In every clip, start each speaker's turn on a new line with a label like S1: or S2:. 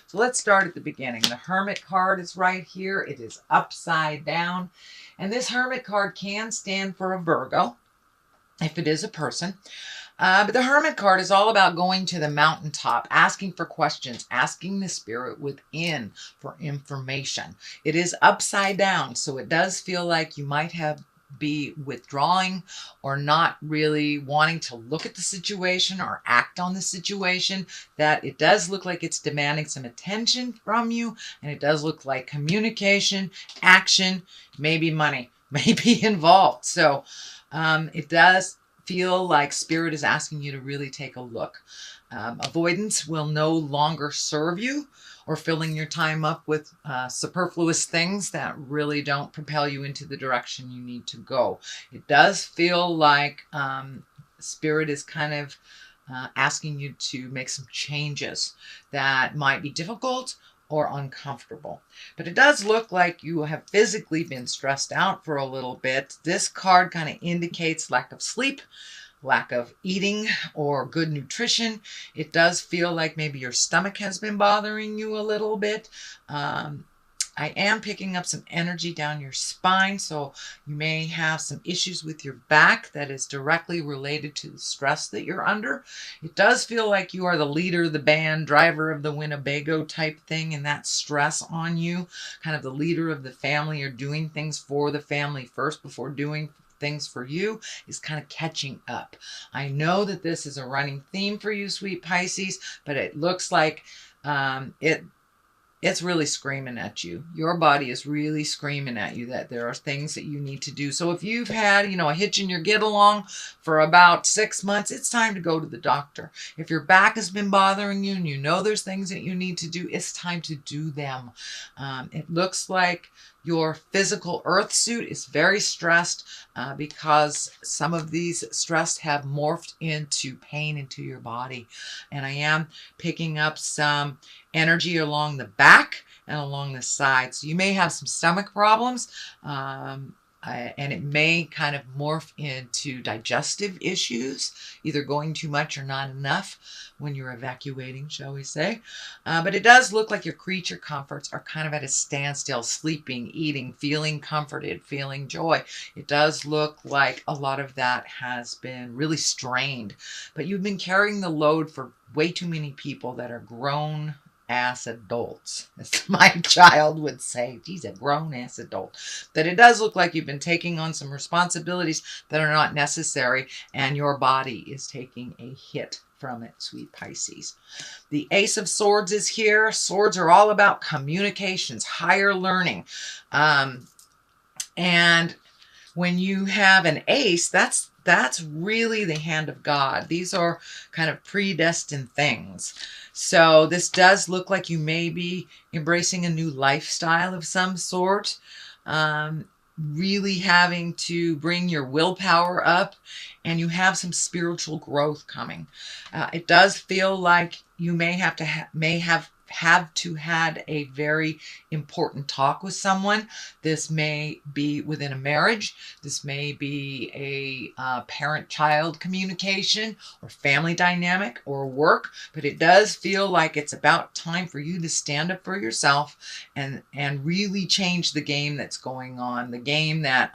S1: So let's start at the beginning. The Hermit card is right here. It is upside down. And this Hermit card can stand for a Virgo, if it is a person. But the Hermit card is all about going to the mountaintop, asking for questions, asking the spirit within for information. It is upside down, so it does feel like you might be withdrawing or not really wanting to look at the situation or act on the situation. That it does look like it's demanding some attention from you, and it does look like communication, action, maybe money may be involved. So it does feel like spirit is asking you to really take a look. Avoidance will no longer serve you, or filling your time up with superfluous things that really don't propel you into the direction you need to go. It does feel like spirit is kind of asking you to make some changes that might be difficult or uncomfortable. But it does look like you have physically been stressed out for a little bit. This card kind of indicates lack of sleep, lack of eating, or good nutrition. It does feel like maybe your stomach has been bothering you a little bit. I am picking up some energy down your spine, so you may have some issues with your back that is directly related to the stress that you're under. It does feel like you are the leader of the band, driver of the Winnebago type thing, and that stress on you, kind of the leader of the family. You're doing things for the family first before doing things for you, is kind of catching up. I know that this is a running theme for you, sweet Pisces, but it looks like it's really screaming at you. Your body is really screaming at you that there are things that you need to do. So if you've had, a hitch in your get along for about 6 months, it's time to go to the doctor. If your back has been bothering you and you know there's things that you need to do, it's time to do them. It looks like your physical earth suit is very stressed because some of these stress have morphed into pain into your body. And I am picking up some energy along the back and along the side. So you may have some stomach problems. And it may kind of morph into digestive issues, either going too much or not enough when you're evacuating, shall we say. But it does look like your creature comforts are kind of at a standstill, sleeping, eating, feeling comforted, feeling joy. It does look like a lot of that has been really strained, but you've been carrying the load for way too many people that are grown ass adults, as my child would say. He's a grown ass adult. That it does look like you've been taking on some responsibilities that are not necessary, and your body is taking a hit from it, sweet Pisces. The Ace of Swords is here. Swords are all about communications, higher learning. And when you have an ace, that's really the hand of God. These are kind of predestined things. So this does look like you may be embracing a new lifestyle of some sort. Really having to bring your willpower up, and you have some spiritual growth coming. It does feel like you may have to had a very important talk with someone. This may be within a marriage. This may be a parent-child communication or family dynamic or work, but it does feel like it's about time for you to stand up for yourself and really change the game that's going on. The game that,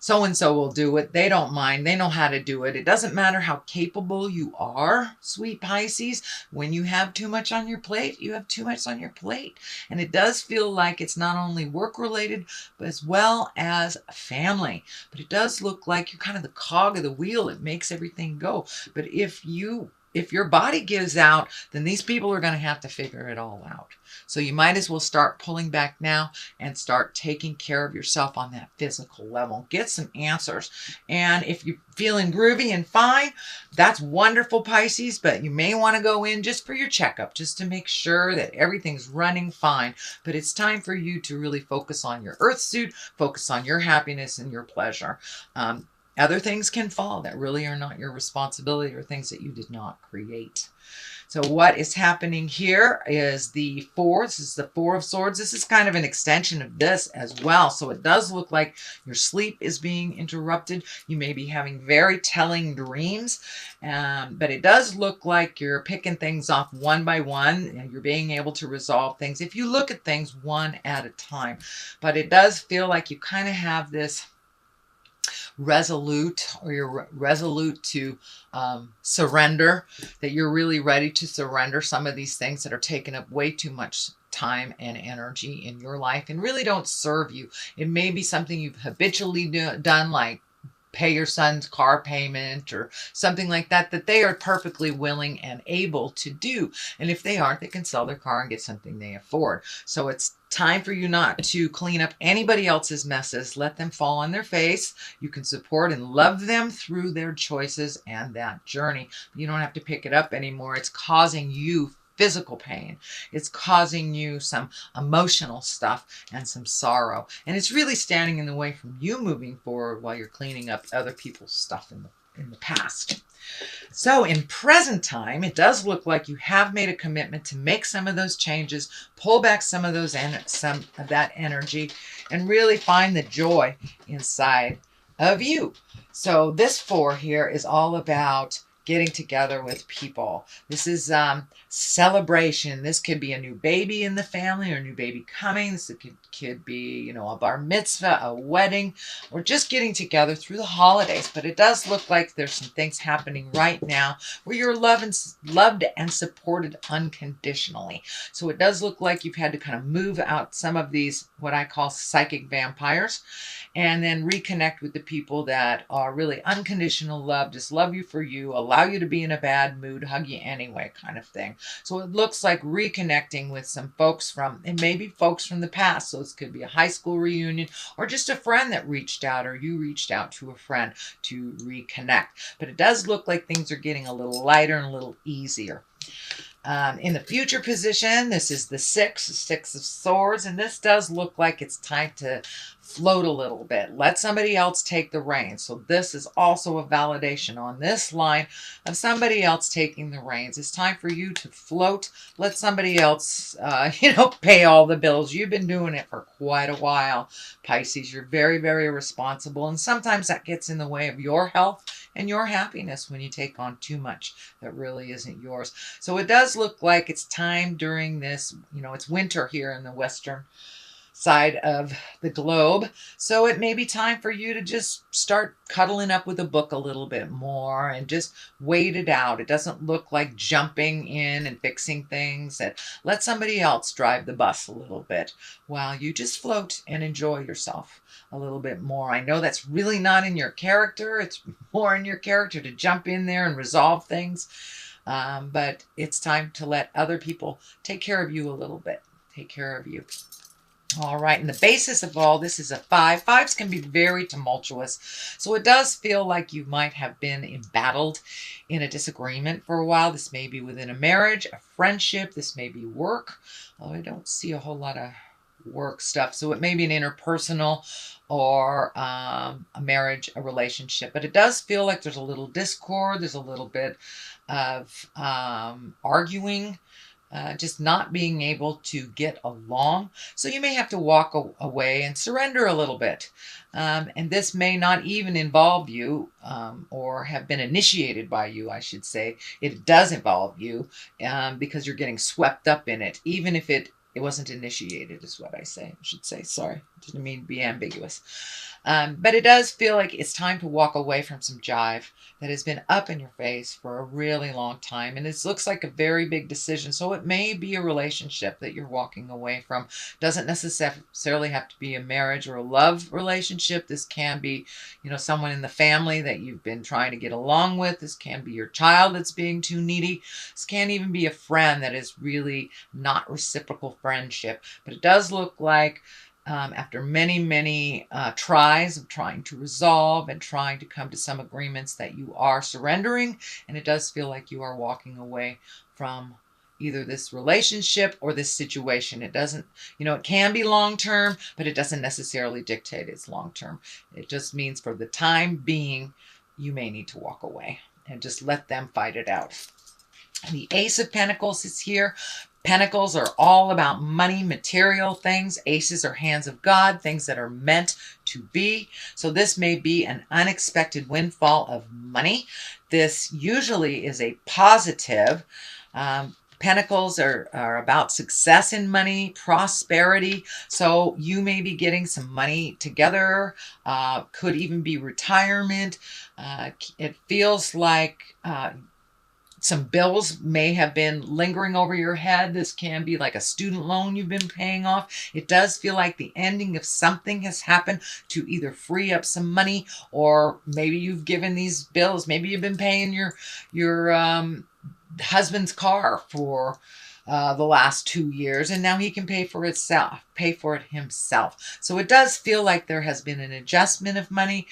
S1: so-and-so will do it. They don't mind. They know how to do it. It doesn't matter how capable you are, sweet Pisces. When you have too much on your plate, you have too much on your plate. And it does feel like it's not only work-related, but as well as family. But it does look like you're kind of the cog of the wheel. It makes everything go. But if your body gives out, then these people are going to have to figure it all out. So you might as well start pulling back now and start taking care of yourself on that physical level. Get some answers. And if you're feeling groovy and fine, that's wonderful, Pisces, but you may want to go in just for your checkup, just to make sure that everything's running fine. But it's time for you to really focus on your earth suit, focus on your happiness and your pleasure. Other things can fall that really are not your responsibility, or things that you did not create. So what is happening here is the Four. This is the Four of Swords. This is kind of an extension of this as well. So it does look like your sleep is being interrupted. You may be having very telling dreams, but it does look like you're picking things off one by one, and you're being able to resolve things if you look at things one at a time. But it does feel like you kind of have this resolute, or you're resolute to surrender, that you're really ready to surrender some of these things that are taking up way too much time and energy in your life and really don't serve you. It may be something you've habitually done, like pay your son's car payment or something like that, that they are perfectly willing and able to do. And if they aren't, they can sell their car and get something they afford. So it's time for you not to clean up anybody else's messes. Let them fall on their face. You can support and love them through their choices and that journey. You don't have to pick it up anymore. It's causing you physical pain. It's causing you some emotional stuff and some sorrow. And it's really standing in the way from you moving forward while you're cleaning up other people's stuff in the past. So in present time, it does look like you have made a commitment to make some of those changes, pull back some of that energy, and really find the joy inside of you. So this Four here is all about getting together with people. This is celebration. This could be a new baby in the family or a new baby coming. This could be, you know, a bar mitzvah, a wedding, or just getting together through the holidays. But it does look like there's some things happening right now where you're loved and supported unconditionally. So it does look like you've had to kind of move out some of these, what I call psychic vampires, and then reconnect with the people that are really unconditional love, just love you for you, allow you to be in a bad mood, hug you anyway kind of thing. So it looks like reconnecting with some folks and maybe folks from the past. So this could be a high school reunion or just a friend that reached out, or you reached out to a friend to reconnect. But it does look like things are getting a little lighter and a little easier. In the future position, this is the Six of Swords, and this does look like it's time to float a little bit. Let somebody else take the reins. So this is also a validation on this line of somebody else taking the reins. It's time for you to float. Let somebody else, pay all the bills. You've been doing it for quite a while, Pisces. You're very, very responsible, and sometimes that gets in the way of your health and your happiness when you take on too much that really isn't yours. So it does look like it's time during this, it's winter here in the western side of the globe. So it may be time for you to just start cuddling up with a book a little bit more and just wait it out. It doesn't look like jumping in and fixing things. Let somebody else drive the bus a little bit while you just float and enjoy yourself a little bit more. I know that's really not in your character. It's more in your character to jump in there and resolve things. But it's time to let other people take care of you a little bit. Take care of you. All right, and the basis of all this is a 5. 5s can be very tumultuous. So it does feel like you might have been embattled in a disagreement for a while. This may be within a marriage, a friendship. This may be work. Although I don't see a whole lot of work stuff. So it may be an interpersonal or a marriage, a relationship. But it does feel like there's a little discord. There's a little bit of arguing. Just not being able to get along. So you may have to walk away and surrender a little bit. And this may not even involve you or have been initiated by you, I should say. It does involve you because you're getting swept up in it, even if it wasn't initiated, is what I should say. Sorry, didn't mean to be ambiguous. But it does feel like it's time to walk away from some jive that has been up in your face for a really long time. And this looks like a very big decision. So it may be a relationship that you're walking away from. Doesn't necessarily have to be a marriage or a love relationship. This can be, someone in the family that you've been trying to get along with. This can be your child that's being too needy. This can even be a friend that is really not reciprocal friendship. But it does look like after many, many tries of trying to resolve and trying to come to some agreements, that you are surrendering, and it does feel like you are walking away from either this relationship or this situation. It doesn't, it can be long-term, but it doesn't necessarily dictate it's long-term. It just means for the time being, you may need to walk away and just let them fight it out. The Ace of Pentacles is here. Pentacles are all about money, material things. Aces are hands of God, things that are meant to be. So this may be an unexpected windfall of money. This usually is a positive. Pentacles are about success in money, prosperity. So you may be getting some money together. Could even be retirement. It feels like some bills may have been lingering over your head. This can be like a student loan you've been paying off. It does feel like the ending of something has happened to either free up some money, or maybe you've given these bills. Maybe you've been paying your husband's car for the last 2 years, and now he can pay for it himself. So it does feel like there has been an adjustment of money,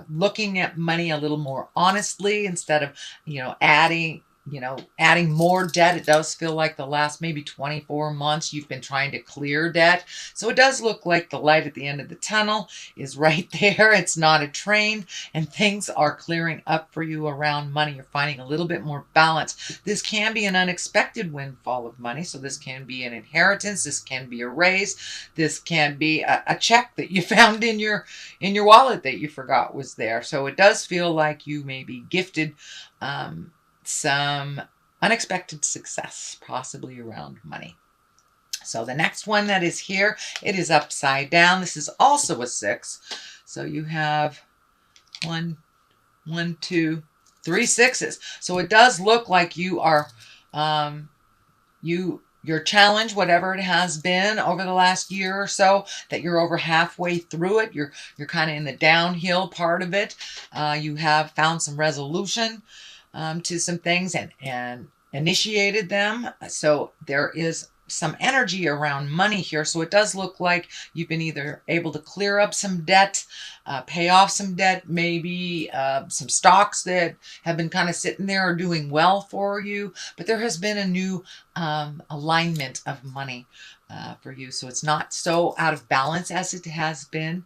S1: looking at money a little more honestly instead of, adding more debt. It does feel like the last maybe 24 months you've been trying to clear debt. So it does look like the light at the end of the tunnel is right there. It's not a train, and things are clearing up for you around money. You're finding a little bit more balance. This can be an unexpected windfall of money. So this can be an inheritance. This can be a raise. This can be a check that you found in your wallet that you forgot was there. So it does feel like you may be gifted some unexpected success, possibly around money. So the next one that is here, it is upside down. This is also a 6. So you have 1, 2, 3 6s. So it does look like you are, your challenge, whatever it has been over the last year or so, that you're over halfway through it. You're kind of in the downhill part of it. You have found some resolution to some things and initiated them. So there is some energy around money here. So it does look like you've been either able to clear up some debt, pay off some debt, maybe some stocks that have been kind of sitting there are doing well for you. But there has been a new alignment of money for you. So it's not so out of balance as it has been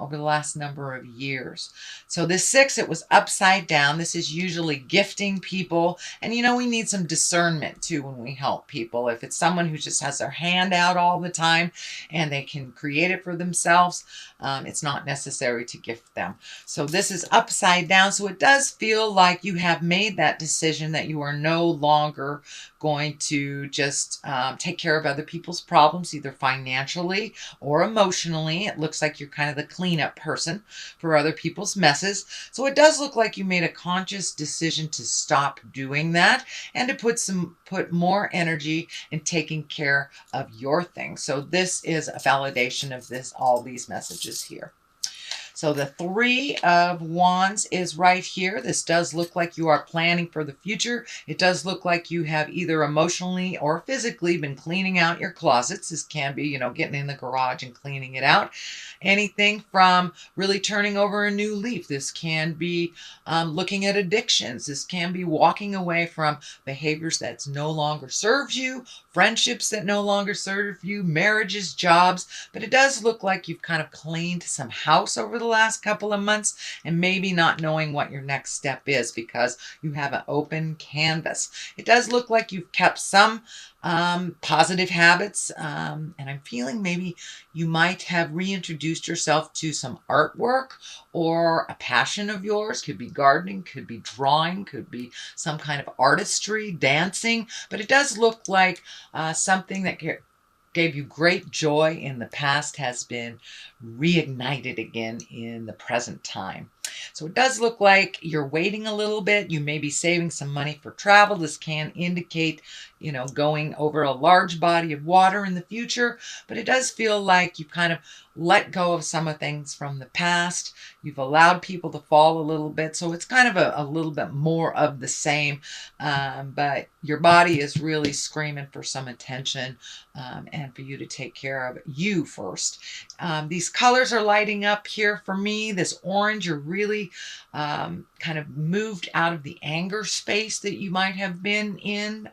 S1: over the last number of years. So this 6, it was upside down. This is usually gifting people. And we need some discernment too when we help people. If it's someone who just has their hand out all the time and they can create it for themselves, it's not necessary to gift them. So this is upside down. So it does feel like you have made that decision that you are no longer going to just take care of other people's problems, either financially or emotionally. It looks like you're kind of the cleanup person for other people's messes. So it does look like you made a conscious decision to stop doing that and to put more energy in taking care of your things. So this is a validation of all these messages here. So the 3 of Wands is right here. This does look like you are planning for the future. It does look like you have either emotionally or physically been cleaning out your closets. This can be, getting in the garage and cleaning it out. Anything from really turning over a new leaf. This can be looking at addictions. This can be walking away from behaviors that no longer serves you, friendships that no longer serve you, marriages, jobs. But it does look like you've kind of cleaned some house over the last couple of months and maybe not knowing what your next step is because you have an open canvas. It does look like you've kept some positive habits, and I'm feeling maybe you might have reintroduced yourself to some artwork or a passion of yours. Could be gardening, could be drawing, could be some kind of artistry, dancing, but it does look like something that gave you great joy in the past has been reignited again in the present time. So it does look like you're waiting a little bit. You may be saving some money for travel. This can indicate, going over a large body of water in the future, but it does feel like you've kind of let go of some of things from the past. You've allowed people to fall a little bit. So it's kind of a little bit more of the same, but your body is really screaming for some attention and for you to take care of you first. These colors are lighting up here for me. This orange, you're really kind of moved out of the anger space that you might have been in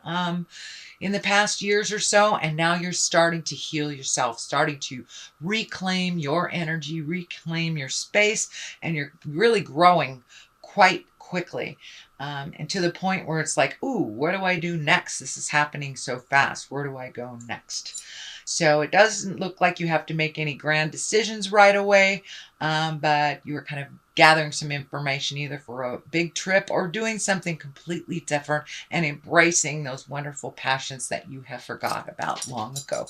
S1: the past years or so, and now you're starting to heal yourself, starting to reclaim your energy, reclaim your space, and you're really growing quite quickly, and to the point where it's like, ooh, what do I do next? This is happening so fast. Where do I go next? So it doesn't look like you have to make any grand decisions right away, but you're kind of gathering some information either for a big trip or doing something completely different and embracing those wonderful passions that you have forgot about long ago.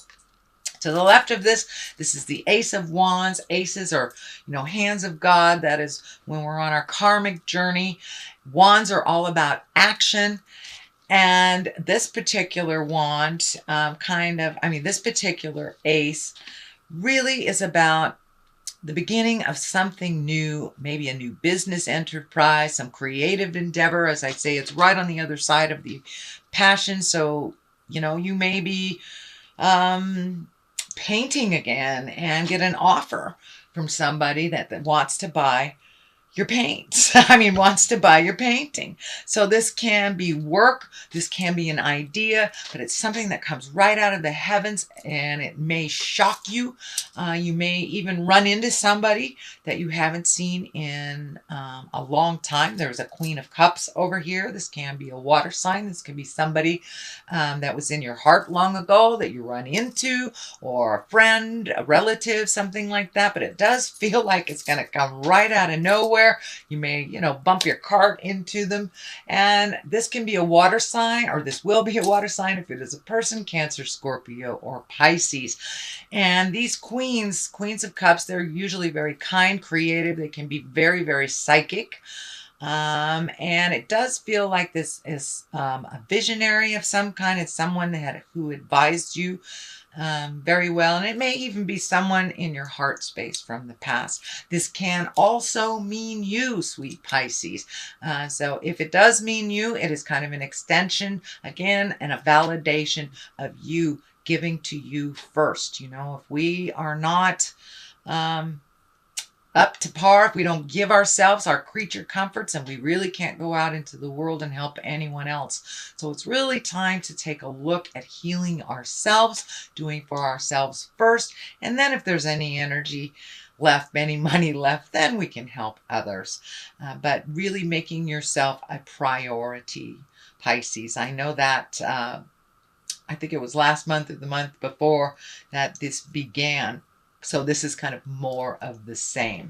S1: To the left of this is the Ace of Wands. Aces are, hands of God. That is when we're on our karmic journey. Wands are all about action. And this particular wand, this particular ace really is about the beginning of something new, maybe a new business enterprise, some creative endeavor. As I say, it's right on the other side of the passion. So, you may be painting again and get an offer from somebody that wants to buy your paints. Wants to buy your painting. So this can be work, this can be an idea, but it's something that comes right out of the heavens, and it may shock you. You may even run into somebody that you haven't seen in a long time. There's a Queen of Cups over here. This can be a water sign. This could be somebody that was in your heart long ago that you run into, or a friend, a relative, something like that. But it does feel like it's going to come right out of nowhere. You may, bump your cart into them. And this can be a water sign, or this will be a water sign if it is a person, Cancer, Scorpio, or Pisces. And these queens of cups, they're usually very kind, creative. They can be very, very psychic. And it does feel like this is a visionary of some kind. It's someone who advised you very well. And it may even be someone in your heart space from the past. This can also mean you, sweet Pisces. So if it does mean you, it is kind of an extension, again, and a validation of you giving to you first. If we are not up to par, if we don't give ourselves our creature comforts, and we really can't go out into the world and help anyone else. So it's really time to take a look at healing ourselves, doing for ourselves first, and then if there's any energy left, any money left, then we can help others. But really making yourself a priority, Pisces. I know that I think it was last month or the month before that this began. So this is kind of more of the same.